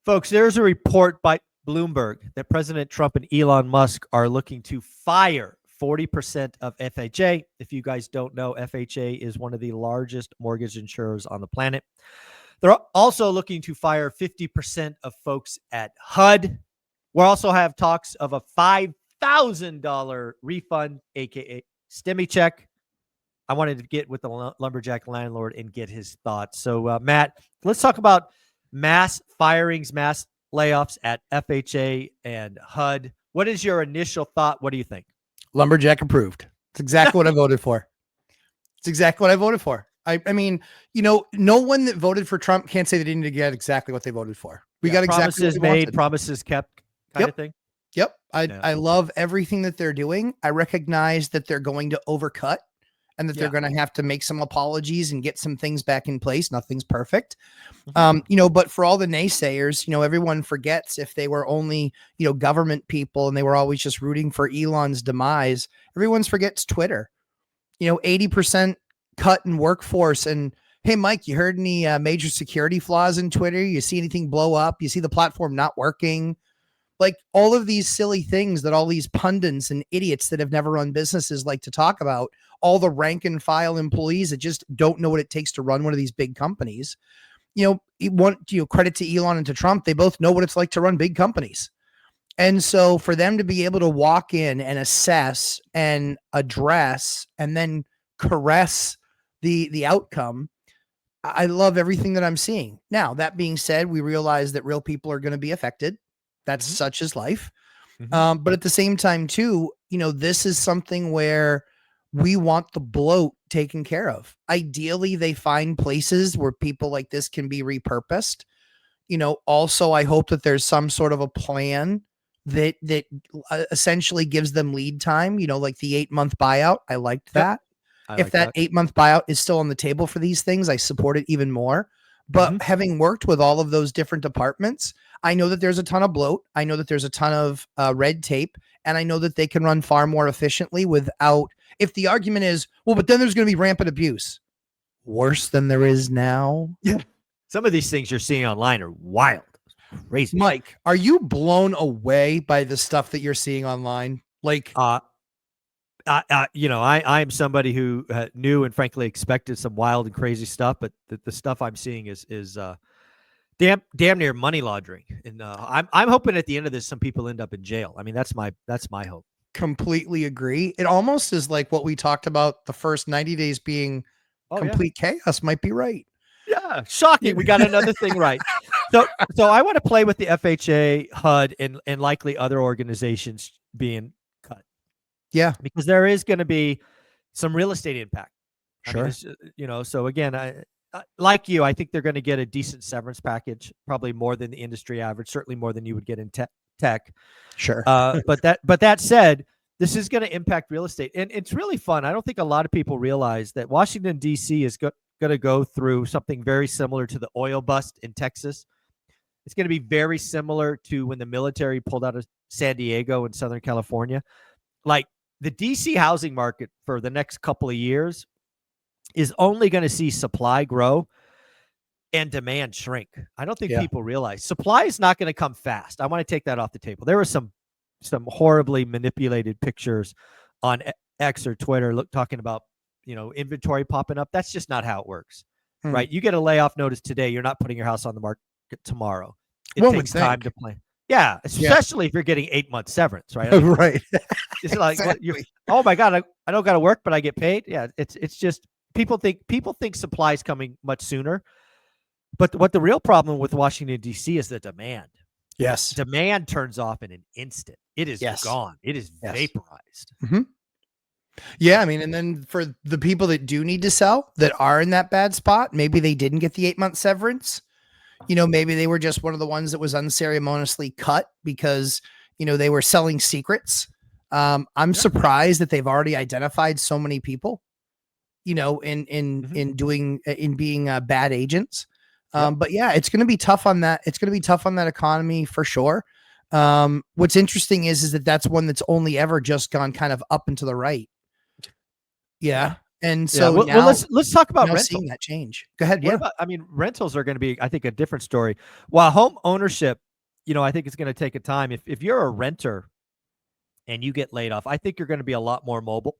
Folks, there's a report by Bloomberg that President Trump and Elon Musk are looking to fire 40% of FHA. If you guys don't know, FHA is one of the largest mortgage insurers on the planet. They're also looking to fire 50% of folks at HUD. We also have talks of a $5,000 refund, aka STEMI check. I wanted to get with the lumberjack landlord and get his thoughts. So, Matt, let's talk about mass firings, mass layoffs at FHA and HUD. What is your initial thought? What do you think? Lumberjack approved. It's exactly what I voted for. It's exactly what I voted for. I mean, no one that voted for Trump can't say they didn't get exactly what they voted for. We got exactly promises made, promises kept kind of thing. Yep. I love everything that they're doing. I recognize that they're going to overcut and that they're going to have to make some apologies and get some things back in place. Nothing's perfect. But for all the naysayers, everyone forgets if they were only, government people and they were always just rooting for Elon's demise. Everyone forgets Twitter, 80% cut in workforce. And hey, Mike, you heard any major security flaws in Twitter? You see anything blow up? You see the platform not working? Like all of these silly things that all these pundits and idiots that have never run businesses like to talk about, all the rank and file employees that just don't know what it takes to run one of these big companies. Credit to Elon and to Trump. They both know what it's like to run big companies. And so for them to be able to walk in and assess and address and then caress the outcome, I love everything that I'm seeing. Now, that being said, we realize that real people are going to be affected. That's such as life. But at the same time, too, this is something where we want the bloat taken care of. Ideally, they find places where people like this can be repurposed. Also, I hope that there's some sort of a plan that essentially gives them lead time, like the 8-month buyout. I liked that. If that 8-month buyout is still on the table for these things, I support it even more. But having worked with all of those different departments, I know that there's a ton of bloat. I know that there's a ton of red tape, and I know that they can run far more efficiently without, if the argument is, well, but then there's going to be rampant abuse. Worse than there is now. Yeah. Some of these things you're seeing online are wild. Crazy. Mike, are you blown away by the stuff that you're seeing online? Like, I'm somebody who knew and frankly expected some wild and crazy stuff, but the stuff I'm seeing is damn near money laundering. And I'm hoping at the end of this, some people end up in jail. I mean, that's my hope. Completely agree. It almost is like what we talked about, the first 90 days being complete chaos might be right. Yeah. Shocking. We got another thing right. So I want to play with the FHA, HUD, and likely other organizations being cut. Yeah. Because there is going to be some real estate impact. Sure. I mean, so again, I like you, I think they're going to get a decent severance package, probably more than the industry average, certainly more than you would get in tech. Sure. But that said, this is going to impact real estate. And it's really fun. I don't think a lot of people realize that Washington, D.C. is going to go through something very similar to the oil bust in Texas. It's going to be very similar to when the military pulled out of San Diego and Southern California. Like the D.C. housing market for the next couple of years is only going to see supply grow and demand shrink. I don't think people realize supply is not going to come fast. I want to take that off the table. There were some horribly manipulated pictures on X or Twitter talking about, inventory popping up. That's just not how it works, right? You get a layoff notice today. You're not putting your house on the market tomorrow. It takes time to plan. Yeah. Especially if you're getting 8-month severance, right? Right. It's like, oh my God, I don't got to work, but I get paid. Yeah. It's just, people think supply is coming much sooner, but what the real problem with Washington, D.C. is the demand. Yes. Demand turns off in an instant. It is gone. It is vaporized. Yeah. I mean, and then for the people that do need to sell that are in that bad spot, maybe they didn't get the 8-month severance. Maybe they were just one of the ones that was unceremoniously cut because, they were selling secrets. I'm surprised that they've already identified so many people, in being bad agents. But yeah, it's going to be tough on that. It's going to be tough on that economy for sure. What's interesting is that that's one that's only ever just gone kind of up and to the right. Yeah. And Yeah. so Well, now, let's talk about now rental. seeing that change. Go ahead. What Yeah. about, I mean, rentals are going to be, I think, a different story. While home ownership, I think it's going to take a time. If you're a renter and you get laid off, I think you're going to be a lot more mobile,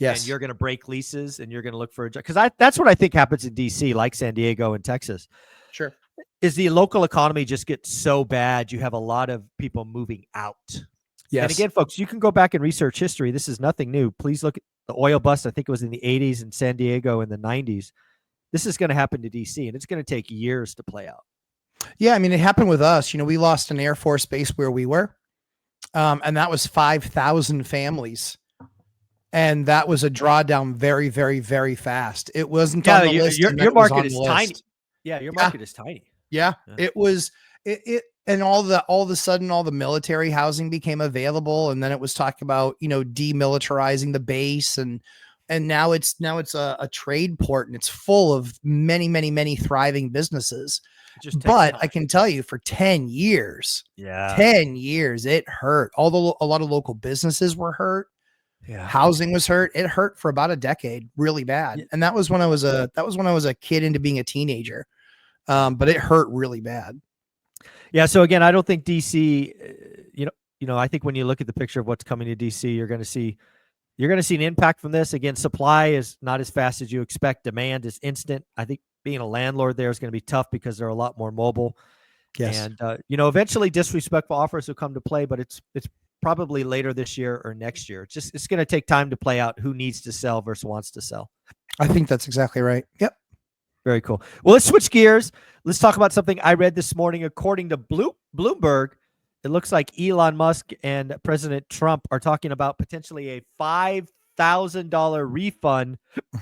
and Yes. you're going to break leases, and you're going to look for a job. Because that's what I think happens in DC, like San Diego and Texas, Sure. is the local economy just gets so bad. You have a lot of people moving out. And Yes. again, folks, you can go back and research history. This is nothing new. Please look at the oil bust. I think it was in the 80s in San Diego in the 90s. This is going to happen to DC, and it's going to take years to play out. Yeah. I mean, it happened with us. We lost an Air Force base where we were. And that was 5,000 families. And that was a drawdown very, very, very fast. It wasn't on the list. Your market is tiny. Yeah, your market is tiny. Yeah. It was and all of a sudden all the military housing became available, and then it was talking about demilitarizing the base, and now it's a trade port, and it's full of many, many, many thriving businesses. But I can tell you, for 10 years, 10 years, it hurt. A lot of local businesses were hurt. Yeah. Housing was hurt. It hurt for about a decade, really bad. And that was when I was a kid into being a teenager. But it hurt really bad. Yeah. So again, I don't think DC, I think when you look at the picture of what's coming to DC, you're going to see an impact from this. Again, supply is not as fast as you expect. Demand is instant. I think being a landlord there is going to be tough because they're a lot more mobile. Yes. And, eventually disrespectful offers will come to play, but it's probably later this year or next year. It's going to take time to play out who needs to sell versus wants to sell. I think that's exactly right. Yep. Very cool. Well, let's switch gears. Let's talk about something I read this morning. According to Bloomberg, it looks like Elon Musk and President Trump are talking about potentially a $5,000 refund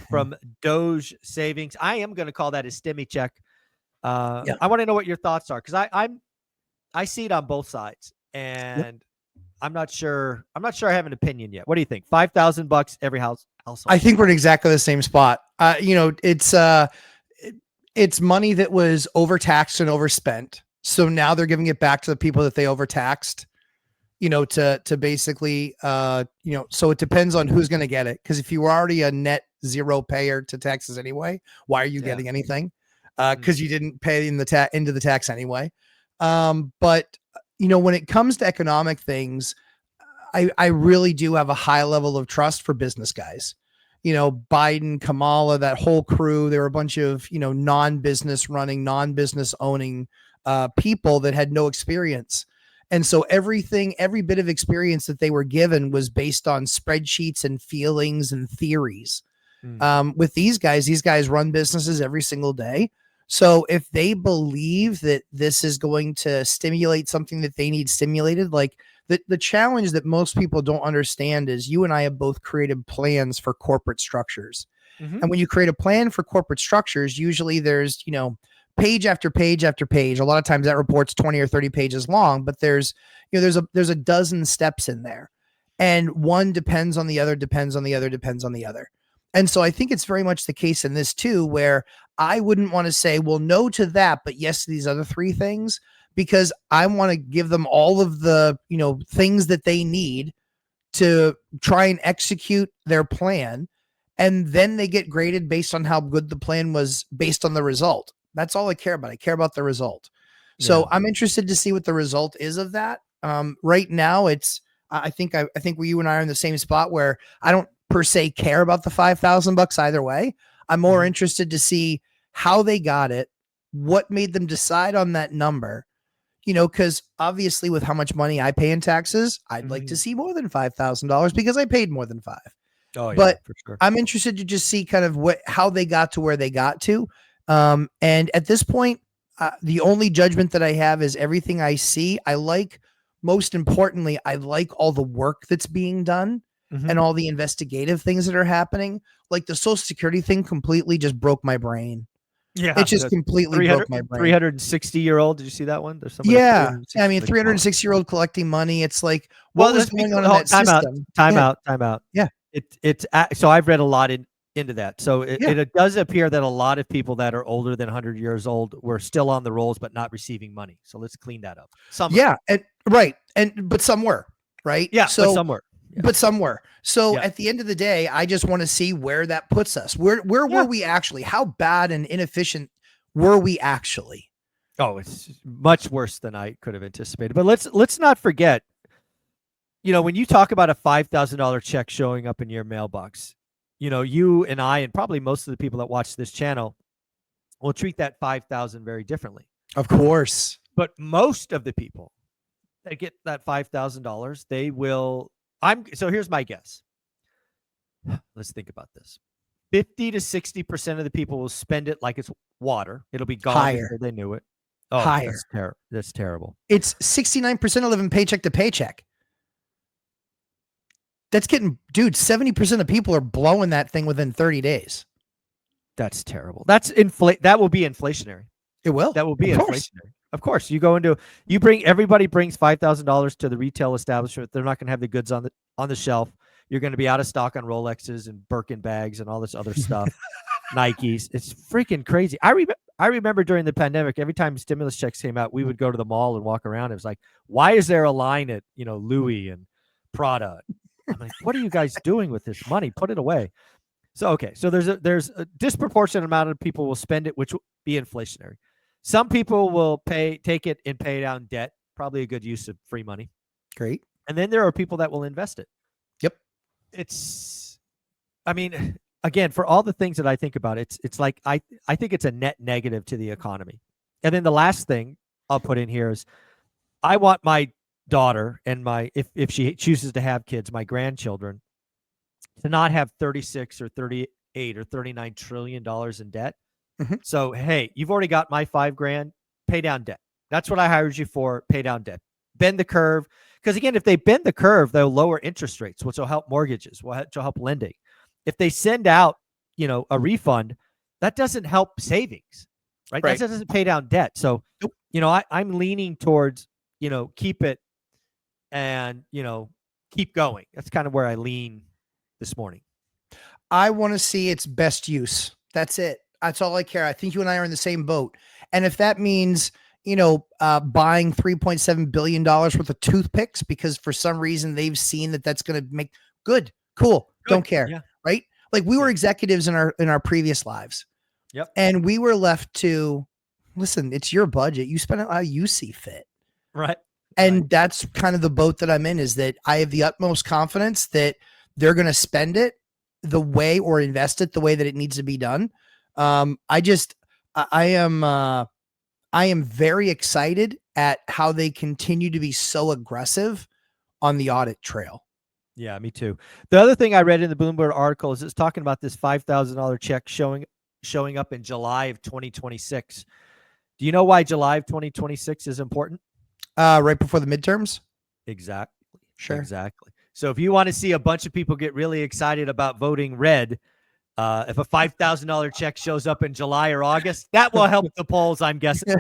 from Doge savings. I am going to call that a stimmy check. I want to know what your thoughts are, because I see it on both sides, and I'm not sure I have an opinion yet. What do you think? $5,000 every household. I think we're in exactly the same spot. It's money that was overtaxed and overspent. So now they're giving it back to the people that they overtaxed, to basically, so it depends on who's going to get it. Because if you were already a net zero payer to taxes anyway, why are you getting anything? Because you didn't pay into the tax anyway. But when it comes to economic things, I really do have a high level of trust for business guys. Biden, Kamala, that whole crew, there were a bunch of, non-business running, non-business owning people that had no experience. And so every bit of experience that they were given was based on spreadsheets and feelings and theories. With these guys run businesses every single day. So if they believe that this is going to stimulate something that they need stimulated, like the challenge that most people don't understand is you and I have both created plans for corporate structures. Mm-hmm. And when you create a plan for corporate structures, usually there's, page after page after page. A lot of times that report's 20 or 30 pages long, but there's a dozen steps in there, and one depends on the other, depends on the other, depends on the other. And so I think it's very much the case in this too, where I wouldn't want to say, well, no to that, but yes to these other three things, because I want to give them all of the, things that they need to try and execute their plan. And then they get graded based on how good the plan was based on the result. That's all I care about. I care about the result. So I'm interested to see what the result is of that. Right now I think you and I are in the same spot where I don't per se care about the $5,000 either way. I'm more interested to see how they got it, what made them decide on that number, because obviously with how much money I pay in taxes, I'd like to see more than $5,000 because I paid more than $5,000. Oh, yeah, but for sure. I'm interested to just see kind of how they got to where they got to. And at this point, the only judgment that I have is everything I see. Most importantly, I like all the work that's being done and all the investigative things that are happening. Like the Social Security thing completely just broke my brain. Yeah, it just completely broke my brain. 360-year-old. Did you see that one? There's somebody. Yeah, I mean, 360-year-old collecting money. It's like, what was going on in that system? Time out. Yeah, so I've read a lot into that. So it does appear that a lot of people that are older than 100 years old were still on the rolls but not receiving money. So let's clean that up. Some, but some were, right? Yeah, so but some were. but some were. So Yeah. at the end of the day, I just want to see where that puts us. Where were we actually? How bad and inefficient were we actually? Oh, it's much worse than I could have anticipated. But let's not forget, when you talk about a $5,000 check showing up in your mailbox, you and I and probably most of the people that watch this channel will treat that 5,000 very differently. Of course. But most of the people that get that $5,000, they will. So here's my guess. Let's think about this. 50 to 60% of the people will spend it like it's water. It'll be gone before they knew it. Oh, higher. That's terrible. It's 69% are living paycheck to paycheck. That's getting, dude, 70% of people are blowing that thing within 30 days. That's terrible. That will be inflationary. It will. That will be inflationary. Of course, everybody brings $5,000 to the retail establishment. They're not going to have the goods on the shelf. You're going to be out of stock on Rolexes and Birkin bags and all this other stuff. Nikes. It's freaking crazy. I remember during the pandemic, every time stimulus checks came out, we would go to the mall and walk around. It was like, why is there a line at, Louis and Prada? I'm like, what are you guys doing with this money? Put it away. So, okay. So there's a disproportionate amount of people will spend it, which will be inflationary. Some people will take it and pay down debt. Probably a good use of free money. Great. And then there are people that will invest it. Yep. Again, for all the things that I think about, it's like I think it's a net negative to the economy. And then the last thing I'll put in here is I want my daughter and if she chooses to have kids, my grandchildren, to not have 36 or 38 or 39 trillion dollars in debt. Mm-hmm. So, hey, you've already got my $5,000, pay down debt. That's what I hired you for. Pay down debt. Bend the curve. Because again, if they bend the curve, they'll lower interest rates, which will help mortgages, which will help lending. If they send out, a refund, that doesn't help savings, right? That doesn't pay down debt. So, I'm leaning towards, keep it and, keep going. That's kind of where I lean this morning. I want to see its best use. That's it. That's all I care. I think you and I are in the same boat. And if that means, buying $3.7 billion worth of toothpicks because for some reason they've seen that that's going to make good, cool. Don't care. Yeah. Right. Like we were executives in our previous lives. Yep. And we were left to listen, it's your budget. You spend it how you see fit. Right. And that's kind of the boat that I'm in, is that I have the utmost confidence that they're going to spend it the way or invest it the way that it needs to be done. I am very excited at how they continue to be so aggressive on the audit trail. Yeah, me too. The other thing I read in the Bloomberg article is it's talking about this $5,000 check showing up in July of 2026. Do you know why July of 2026 is important? Right before the midterms? Exactly. Sure. Exactly. So if you want to see a bunch of people get really excited about voting red, if a $5,000 check shows up in July or August, that will help the polls, I'm guessing.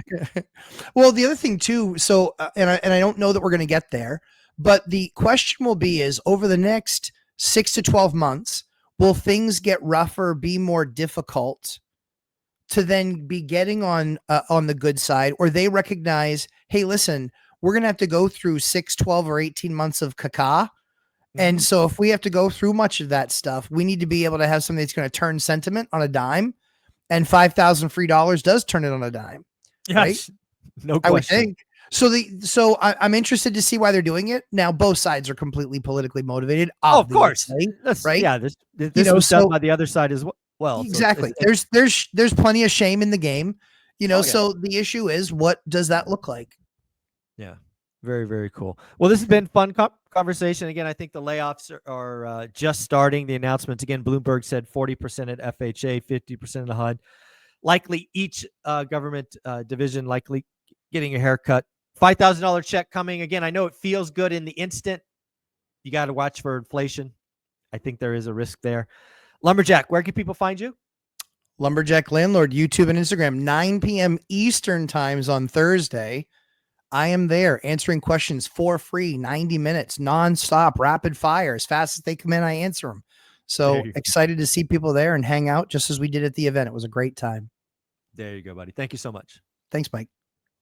Well, the other thing too, so, and I don't know that we're going to get there, but the question will be is over the next 6 to 12 months, will things get rougher, be more difficult to then be getting on the good side, or they recognize, hey, listen, we're going to have to go through 6, 12, or 18 months of caca. And so if we have to go through much of that stuff, we need to be able to have something that's going to turn sentiment on a dime, and $5,000 free dollars does turn it on a dime. Yes. Right? No question. I would think. So I'm interested to see why they're doing it. Now, both sides are completely politically motivated. Oh, of course. Right. Yeah. This was done by the other side as well. Exactly. So there's plenty of shame in the game, yeah. So the issue is, what does that look like? Yeah. Very, very cool. Well, this has been fun conversation. Again, I think the layoffs are just starting. The announcements, again, Bloomberg said 40% at FHA, 50% at the HUD. Likely each government division likely getting a haircut. $5,000 check coming. Again, I know it feels good in the instant. You got to watch for inflation. I think there is a risk there. Lumberjack, where can people find you? Lumberjack Landlord, YouTube and Instagram, 9 p.m. Eastern times on Thursday. I am there answering questions for free, 90 minutes, nonstop, rapid fire. As fast as they come in, I answer them. So excited to see people there and hang out just as we did at the event. It was a great time. There you go, buddy. Thank you so much. Thanks, Mike.